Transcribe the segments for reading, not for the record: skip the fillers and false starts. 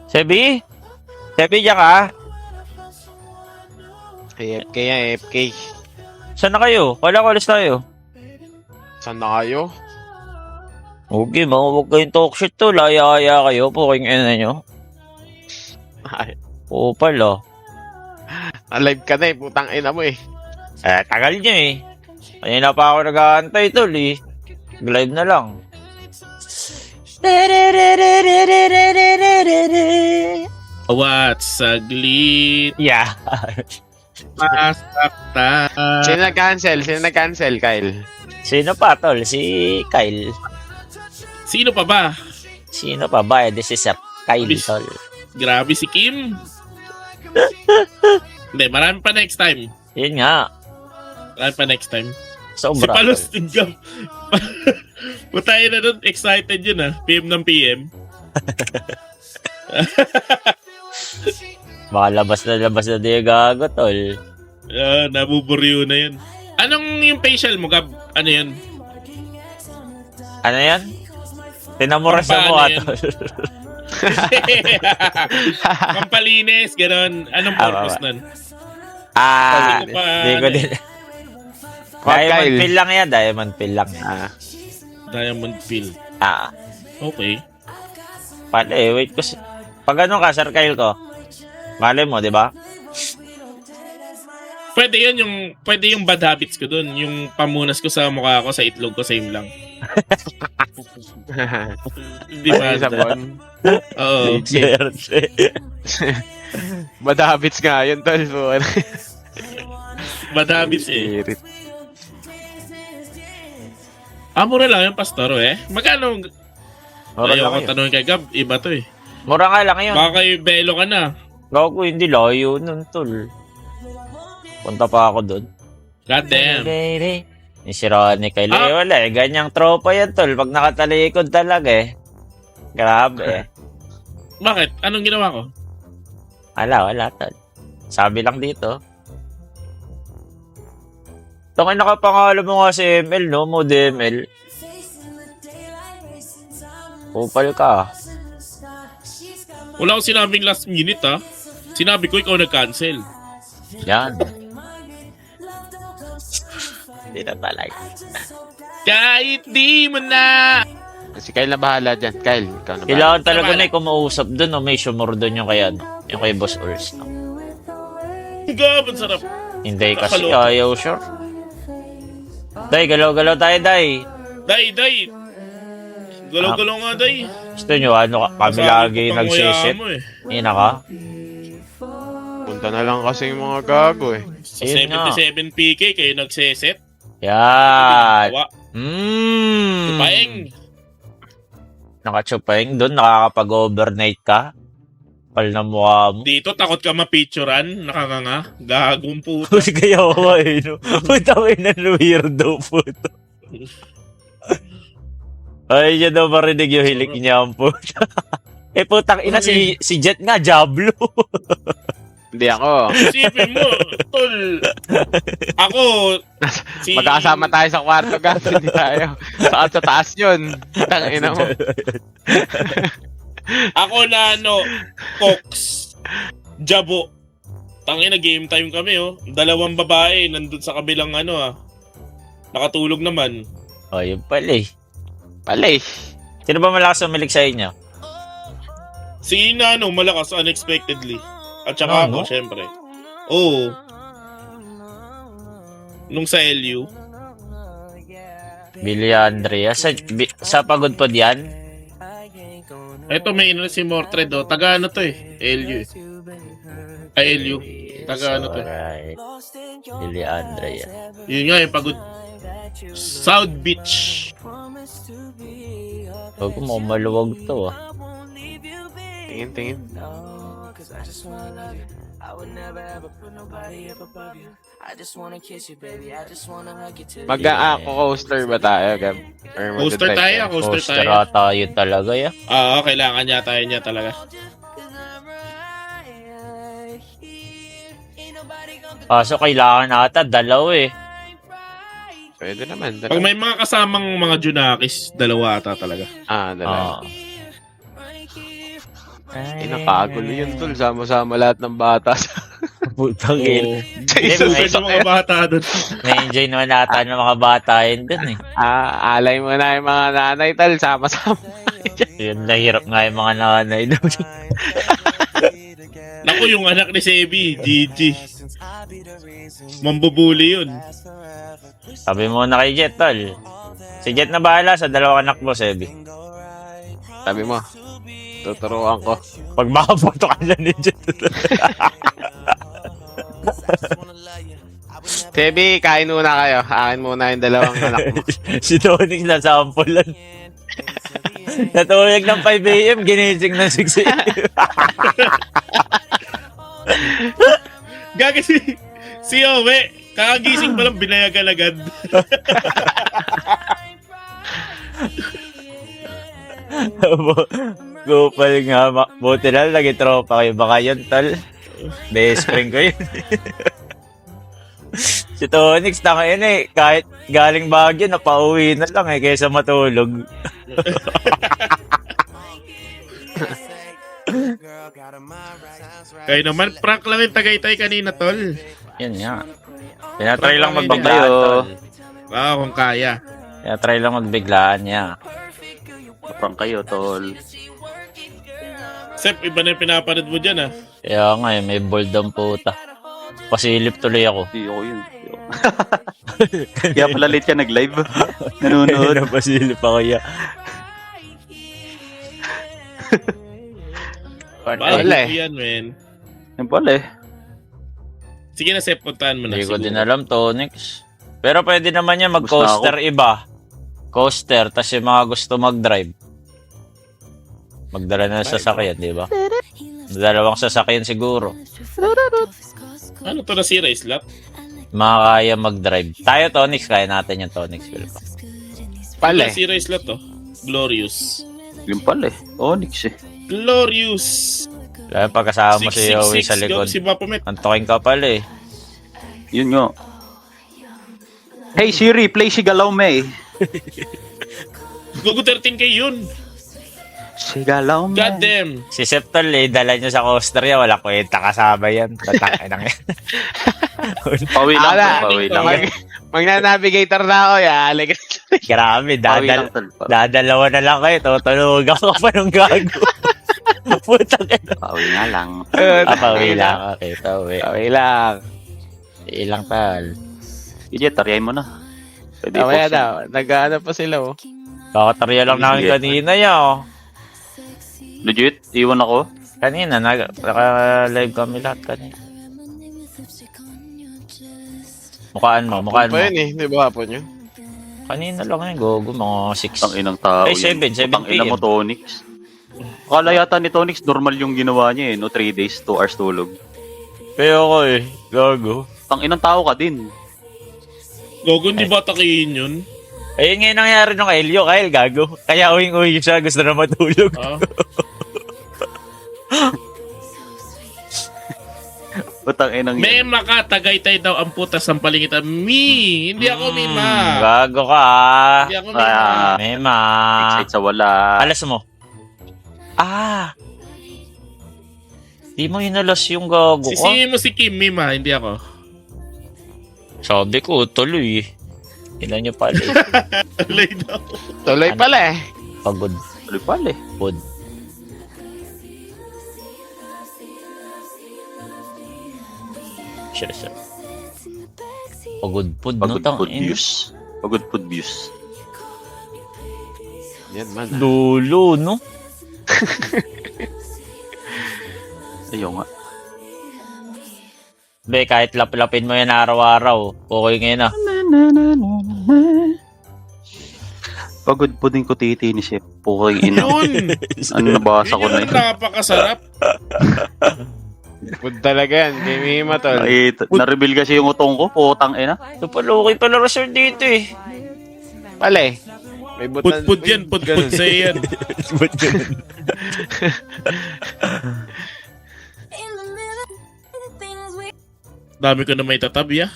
Sebi? Sebi, diyan ka? AFK yan, AFK. Saan na kayo? Kala ko alis tayo. Saan na kayo? Okay, huwag kayong talk shit to. Laya-aya kayo. Puking ina nyo. Ay, Oo pala. alive ka na eh, putang ina mo eh. Tagal nyo eh. Kanina pa ako nag-aantay tol eh. Live na lang. What's saglit? Yeah. Masaktan. Sino nag-cancel? Sino nag-cancel, Kyle? Sino pa tol? Si Kyle. Sino pa ba? Sino pa ba? This is a Kyle tol. Grabe si Kim. Hindi, marami pa next time. Yun nga. Marami pa next time. Si Sobra. Palos tol. Tigam. Putayin na nun, excited yun ah. PM ng PM. Baka labas na di gago tol. Nabuburiw na yun. Anong yung facial mo, Gab? Ano yun? Ano yan? Tinamura sa Paano mukha yan? tol. Pampalinis, gano'n. Anong purpose nun? Ah, Hindi ko pa, di ko din. Diamond Kyle. pill lang yan. Diamond pill lang yan. Diamond pill. Okay. Pala eh, wait ko. Pag ano ka, Sir Kyle ko, mali mo, di ba? Pwede yung bad habits ko dun. Yung pamunas ko sa mukha ko, sa itlog ko, same lang. Di ba? Isa bon. Oo. Bad habits nga yun, tol. Bad habits eh. Spirit. Mura lang yung pastoro eh. Magkano? Mura lang Ayaw ko yun. tanongin kay Gab. Iba to eh. Mura nga lang yun. Baka kayo belo ka na. Gago, hindi layo nun, tol. Punta pa ako dun. God damn. Yung si Ronnie Kyle. Eh, wala eh. Ganyang tropa yan, tol. Pag nakatalikod talaga eh. Grabe eh. Bakit? Anong ginawa ko? Wala, tol. Sabi lang dito. Tangin nakapangalan mo nga si ML, no? Mo DML. Kupal ka. Wala akong sinabing last minute ah. Sinabi ko ikaw nag-cancel. Yan. Hindi na talaga. Kahit di mo na. Si Kyle na bahala dyan. Kyle, ikaw na bahala. Kailangan talaga may kumausap dun o may sumur dun yung kay ano. Yung kay Boss Urs. No? Gab, ang sarap. Hindi kasi Nakakaloka. ayaw sure. Day, galaw-galaw tayo, Day. Day. Galaw-galaw nga, Day. Gusto nyo, ano, kami lagi nagsisit. Ina ka? Punta na lang kasi yung mga gago eh. Sa Ayun nga. 77 PK kayo nagseset. Yan. Ginawa. Paeng. Nakatsupeng doon, nakakapag-overnight ka. Pal na mukha mo. Dito takot ka mapicturean. Nakakanga. Gagong puto. Kasi kaya ako eh, no? Putang ina, weirdo puto. Ay, yan daw marinig yung hilik niya ang puta. Eh, putang ina, si Jet nga, Diablo. Hindi ako. Isipin mo, tol. Ako, Magkakasama tayo sa kwarto, gato. Hindi tayo. Sa taas yun. Tangina mo. Ako na Cox, Jabo. Tangina, game time kami oh. Dalawang babae nandun sa kabilang nakatulog naman. Oh, yun pala eh. Palay. Sino ba malakas umilig sa inyo? Si malakas unexpectedly. At saka No? ako, syempre. Oo. Nung sa LU. Billy Andrea. Sa pagod po diyan? Eto may si Mortred oh. Taga to eh. LU eh. Ay, LU. Taga to. Alright. Billy Andrea. Yun nga yung pagod. South Beach. Huwag mo, maluwag to ah. Tingin. Mag-co-coaster ba tayo, Gab? Or Coaster magdadrive tayo, tayo? coaster Poster tayo. ata yun talaga ya. Kailangan niya talaga. Kaso kailangan ata dalaw eh. Pwede naman. Pag may mga kasamang mga Junakis, dalawa ata talaga. Dalawa. Ah. Ay, nakagulo yun, tol. Sama-sama lahat ng bata. Putang ina. Sa Hindi, isang may- Sa mga bata doon. Na-enjoy naman ata ng mga bata yun dun eh. alay mo na yung mga nanay, tol. Sama-sama. Yun, nahirap nga yung mga nanay doon. Naku, yung anak ni Sebi, Gigi. Mambubuli yun. Sabi mo na kay Jet, tol. Si Jet na bahala sa dalawang anak mo, Sebi. Sabi mo, tuturuan ko. Pag makapunto ka na ni Jet. Sebi, kain muna kayo. Akin muna yung dalawang anak mo. Si Tony na sampulan. Natulog ng 5 a.m., ginising ng 6 a.m. Gaga si Owe, kakagising pa lang binayagan agad. Gupal nga, buti na lagi tropa kayo. Baka yun, tol. Best-friend ko yun. Si Tonix, tanga yun eh. Kahit galing Baguio, napauwi na lang eh, kaysa matulog. Kaya naman, prank lang yung Tagaytay kanina, tol. Yun nga. Pinatry lang Prank magbiglaan, kayo. tol. Kung kaya. Pinatry lang magbiglaan niya. Prank kayo, tol. Sep, iba na yung pinapanood mo dyan, ah. Kaya nga eh, may bold ang puta. Pasilip tuloy ako. Hindi ako yun. Hindi ako. Kaya pala late ka nag-live. Nanonood. Napasilip ako ya. Bakit Wala mo yan, men? Yan pala eh. Sige na, Sep, puntahan mo na. Hindi ko siguro. din alam, Tonix. Pero pwede naman yan mag-coaster iba. Coaster, tas yung mga gusto mag-drive. Magdala na ng sasakyan, di ba? Dalawang sasakyan siguro. Ano to, nasira yung slot? Mga kaya mag-drive. Tayo, Tonix, kaya natin yung Tonix. Pala eh. Nasira yung slot, oh. Glorious. Yan pala eh. Onyx eh. Glorious! Kaya pagkasama mo si Yowie sa 666, likod. Si Bapomet. Antokin ka pala eh. Yun nga. Hey Siri, play Sigalaw May. Gugu 13k yun. Sigalaw May. God damn. Si Septol eh, dala niya sa coaster yan. Wala kwenta kasama yan. Tatangin lang yan. Pawi lang, Ala, tol, pawi lang. Magna-navigator na ako, ya. Grabe, Pawi lang, tol. dadalawa na lang kayo. Tutulog ako pa ng gago. Putang ina. Pawi nga lang. Pawi lang. Okay, pawi. Okay lang. Ilang tal. Ije, taryain mo na. Pwede Mamaya i-post daw. Nag-ano pa sila, oh. Kakatarya lang namin kanina yan. Oh. yan. Legit, iwan ako. Kanina, naka-live kami lahat kanina. Mukaan mo. Pa yun eh. Di ba hapon yun? Kanina lang yan, gogo. Mga 6. Tang inang tao. Ay, yun. 7 Tang ina PM. mo, Tonix. Akala yata ni Tonix, normal yung ginawa niya eh, no? 3 days, 2 hours tulog. Pero ako eh, gago. Tang inang tao ka din. Gogo, hindi ba takihin yun? Ayun nga yung nangyari nung Elio, Kyle, gago. Kaya uwing-uwi siya, gusto na matulog. Ah. Utang inang Mema ka, Tagaytay daw ang putas ng palingitan. Mi! Hindi ako Mema. Gago ka. Hindi ako Mema. Mema. Excite sa wala. Alas mo. Di mo inalas yung gago ka. Sisingin mo si Kim, Mema. Hindi ako. Sabi ko, tuloy. Ilan niyo pala eh. Alay daw. Tuloy pala eh. Pagod. Tuloy pala eh. Pod. Sure. Pagod pod, no? Pagod food Tangin. views. Pagod food views. Yan man. ah. Lolo, no? Ayaw nga. Be, kahit lap-lapin mo yan araw-araw, okay ngayon ah. Pagod po din ko titi ni Chef. Puking ina. Yun! Ano nabasa ko na Yun eh. yung napakasarap. Food talaga yan. Kay Mima, tol. Ay, na-reveal kasi yung utong ko. Putang ina. Ito pala, okay pala resort dito eh. Pala eh. May butan. Put yan, put sa'yo yan. Ba't ganun? Dami ko na may tatabi, ah.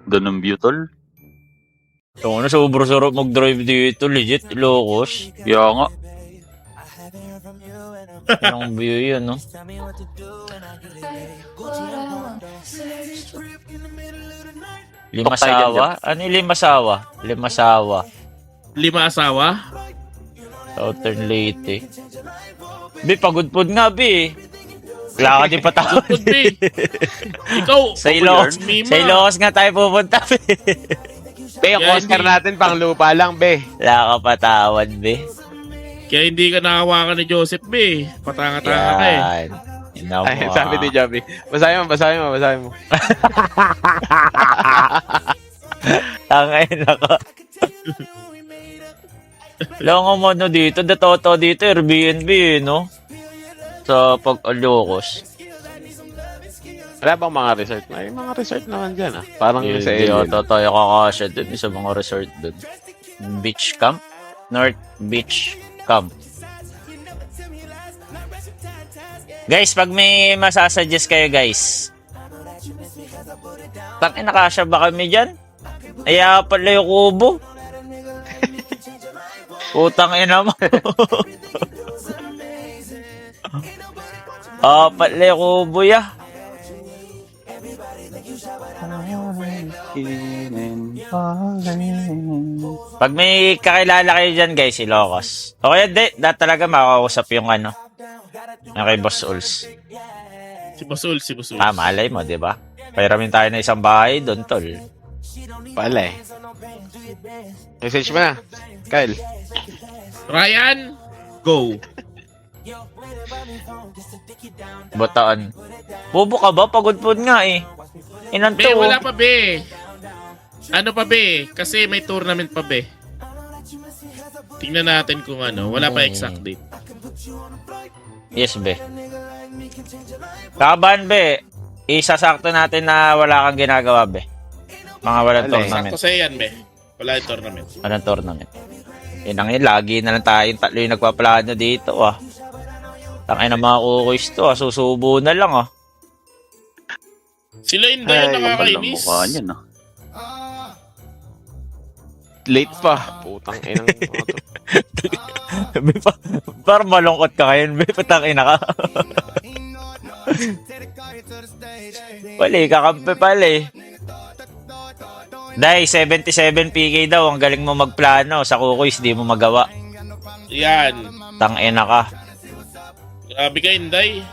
Doon ang view, tol. So, ano, sobrang sarap mag-drive dito. Legit, Ilocos. Kaya nga. Anong view yun, no? Limasawa? Ano yung Limasawa? Limasawa. 5 asawa? Southern Leyte. Be, pagod-pod nga, be. Wala ka din patawad. Good, be. Ikaw, Sa Ilocos. Mima. Sa Ilocos nga tayo pupunta, be. Be, yung Kaya Oscar hindi- natin pang lupa lang, be. Wala ka patawad, be. Kaya hindi ka nakahawakan ni Joseph, be. Patanga-tanga ka eh. Yan. Ina mo, Ay, sabi ni Javi. Basahin mo. Tangay na ka. Lang mo ano dito, datoto dito, Airbnb, no? Sa pag-Ilocos. Wala bang mga resort? May mga resort naman dyan, ah. Parang sa Hindi Alien. ata tayo kakasya dun sa mga resort dun. Beach camp? North Beach Camp. Guys, pag may masasuggest kayo, guys. Tangin, nakasya ba kami dyan? Ay, pala yung kubo. Putang ina mo. Pala yung kubo, ya. Pag may kakilala kayo dyan, guys, Ilocos. O kaya, talaga makakausap yung ano. Yung kay Boss Uls. Si Basul, si Basul. Malay mo, di ba? Pairamin tayo na isang bahay doon, tol. Pala eh. Message mo na. Kyle. Ryan, go. Bataan. Bobo ka ba? Pagod po nga eh. Inan Be, to. wala pa, be. Ano pa, be? Kasi may tournament pa, be. Tingnan natin kung ano. Wala pa exact date. Yes, be. Kaban, be. Isasakto natin na wala kang ginagawa, be. Mga walang Wala eh. tournament. Sakto sa'yo yan, be. Wala yung tournament. Walang tournament. Yun ang yun, lagi na lang tayong tatlo yung nagpaplano dito, ah. Tangay na mga kukuis to, ah. Susubo na lang, ah. Sila hindi yung nakakainis. Mukha niya, no? Late pa. Putang inang. Be, parang malungkot ka ngayon, be. Patangay na ka. Pali, kakampi pali. Dahil 77 PK daw, ang galing mo magplano. Sa kukuis, di mo magawa. Yan. Tangina ka. Grabe ka, Inday.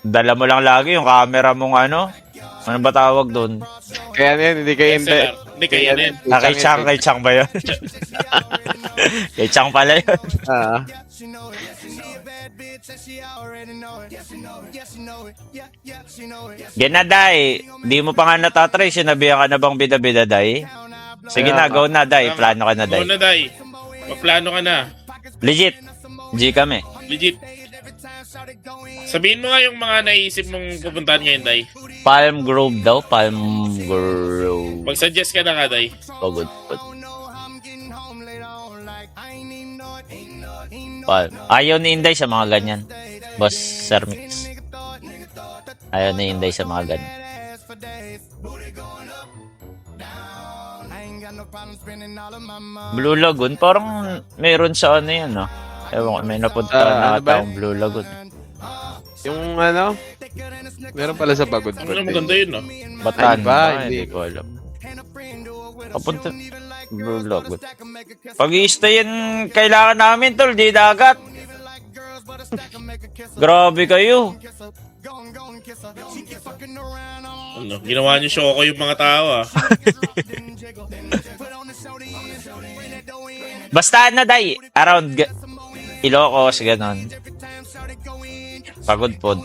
Dala mo lang lagi yung camera mong ano. Ano ba tawag doon? Kaya yan, hindi kayo hindi. SLR. Hindi kayo yan. Kay Chang ba yun? Kay Chang pala yun. Ah. Ginaday, di mo pa nga natatry. Sinabihan ka na bang bida-bida, Day? Sige na, go na, Day. Plano ka na, Day. Go na, Day. Magplano ka na. Legit. G kami. Legit. Sabihin mo nga yung mga naisip mong pupuntahan ngayon, Day. Palm Grove daw. Palm Grove. Mag-suggest ka na nga, Day. Pagod. Palm. Ayaw ni Inday sa mga ganyan. Boss Sir Mix. Ayaw ni Inday sa mga ganyan. Blue Lagoon, parang meron sa ano yan, no? Ewan ko, may napunta na ano ba taong Blue Lagoon. Yung ano, meron pala sa pagod. Ano na maganda yun, no? Bataan Ay, ba? ba? Hindi. Hindi ko alam. Papunta Blue Lagoon. Pag-i-stay yan, kailangan namin, tol, di dagat. Grabe kayo. Ano, ginawa niyo shoko yung mga tao, ah. Basta na, Day. Around Ilocos, ganon. Pagod po.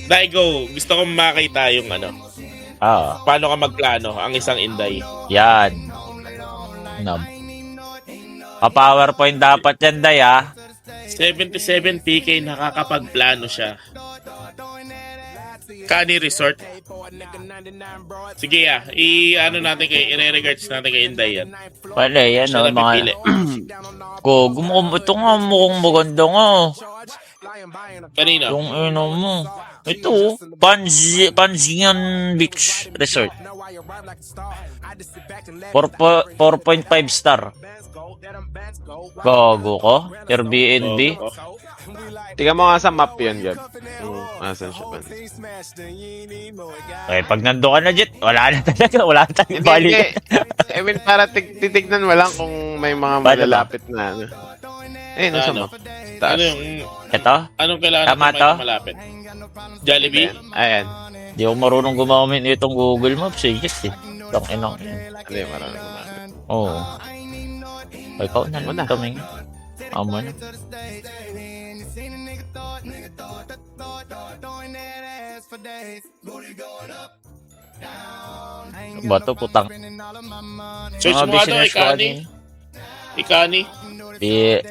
Day, go. Gusto ko makita yung ano. Paano ka magplano ang isang Inday. Yan. Nab. Pa-PowerPoint dapat yan, Day, ah. 77 PK nakakapagplano siya. Kani Resort. Sige i-ano natin i-regards natin kay Inday yan. Wala, yan, Siya no, na pipili. mga... Ito nga, mukhang maganda nga. Kanina. Yung ino mo. Ito, Panzian Beach Resort. 4.5 star. Gago ko? Airbnb? Tingnan mo nga sa map yun, Gab. Asan siya ba? Okay, pag nando ka na, Jet, wala na talaga. Wala na talaga Hindi, balik. I mean, para titignan mo lang kung may mga Paano ba? malalapit na ano. Eh, nasa Ano? map? Taas. Ano yung, Ito? anong kailangan Tama natin to? malapit? Jollibee? Ayan. Di ako marunong gumamit nitong Google Maps eh. Jet eh. Tanginang. Ano yung maraming malapit? Oo. Ay, ikaw na Muna. lang kaming. Amo na. Bato putang. Search Mga mo nga daw, business ko Ikani. Ikani. Di.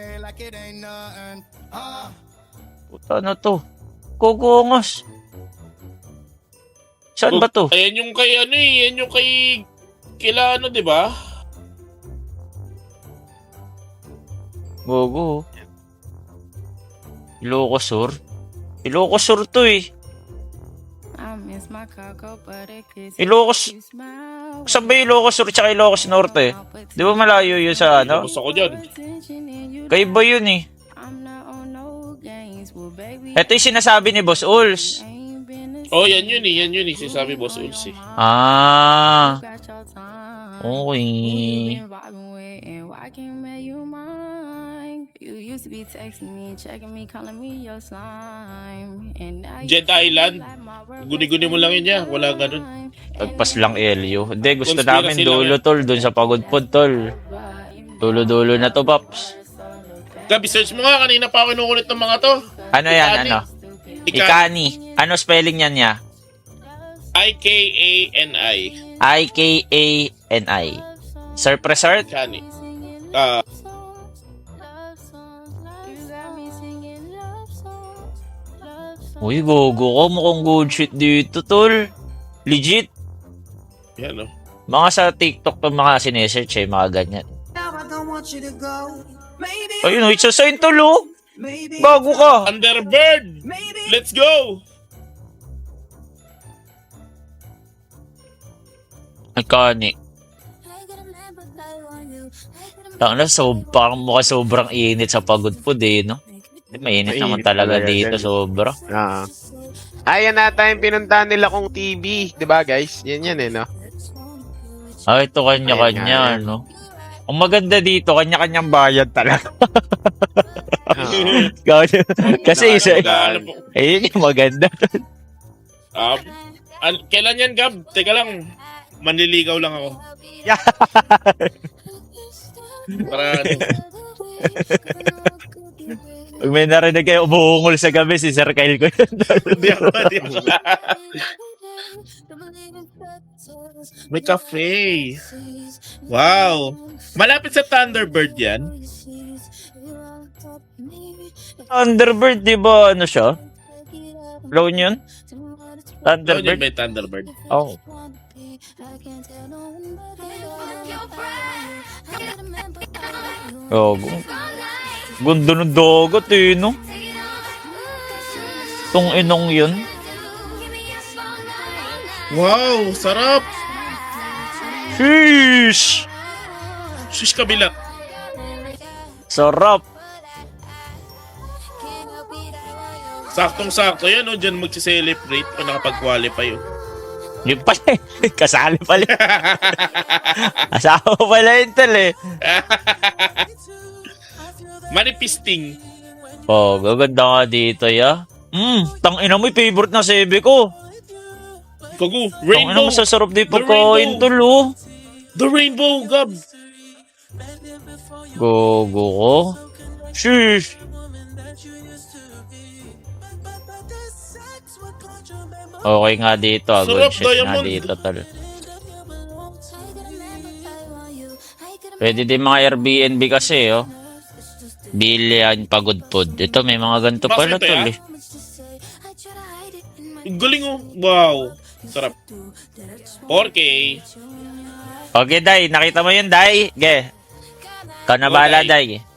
Puta na to. Kugungos. Saan ba to? Ayan yung kay ano eh. Yan yung kay... Kila ano, di ba? Gogo. Ilocos Sur. Ilocos Sur to eh. Ilocos. Saan ba Ilocos Sur tsaka Ilocos Norte? Di ba malayo yun sa ano? Gusto ko dyan. Kaiba yun eh. Ito yung sinasabi ni Boss Uls. Oh, yan yun eh. Yan yun eh. Sinasabi Boss Ulsi. Ah. Okay. Jet Island. Guni-guni mo lang yun niya. Wala ganun. Tagpas lang Elio. Hindi, gusto Conspiracy namin dulo lang tol. Doon sa pagod-pod tol. Dulo-dulo na to, Paps. Gabi, search mo nga. Kanina pa ako inukulit ng mga to. Ano yan, Ikani. ano? Ikani. Ano spelling yan niya? I-K-A-N-I. I-K-A-N-I. Surf Resort? Ikani. Uy, gogo ko. Mukhang good shit dito, tol. Legit. Yan oh. Mga sa TikTok to mga sinesearch eh, mga ganyan. Ayun, it's a sign tol, oh. Bago ka. Thunderbird! Let's go! Iconic. Tang na, parang mukha sobrang init sa pagod food eh, no? Mainit naman Mainit talaga talaga dito, dyan. sobra. Ayan na tayong pinuntahan nila kong TV. Diba, guys? Yan eh, no? Ah, ito kanya-kanya, Ayan. no? Ang maganda dito, kanya-kanyang bayad talaga. Kasi isa, ayun yung maganda. Kailan yan, Gab? Teka lang. Manliligaw lang ako. Para ano. Pag may narinig kayo umuungol sa gabi, si Sir Kyle ko yun. Hindi ako. May cafe. Wow. Malapit sa Thunderbird yan. Thunderbird, di ba ano siya? Loan yun? Doon Thunderbird? yun may Thunderbird. Oh. Oh, gundo ng dagat eh, no? Tong inong yun. Wow, sarap. Sheesh! Shish kabilat. Sarap. Saktong-sakto yan, no? Diyan magsi-celebrate o nakapag-qualify, oh. Yun pala eh. Kasali pala. Asawa pala yun tal eh. Manifesting. Oh, gaganda nga dito ya. Tangina mo yung favorite na sebe ko. Kagu, Tangina rainbow. mo sasarap di The pagkain rainbow. tol oh. The rainbow, Gab. Gogo ko. Sheesh. Okay nga dito, ah. Good Sarap, shit nga Diamond. dito, tol. Pwede din mga Airbnb kasi, oh. Billion pagod food. Ito, may mga ganito pala, Bakit, tol, ah? eh. Ang galing, oh. Wow. Sarap. 4K. Okay, Day. Nakita mo yun, Day? Ge. Ikaw na Oh, bahala, Day. Day.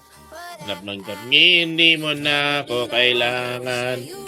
Love ng Gab. Hindi mo na ako kailangan.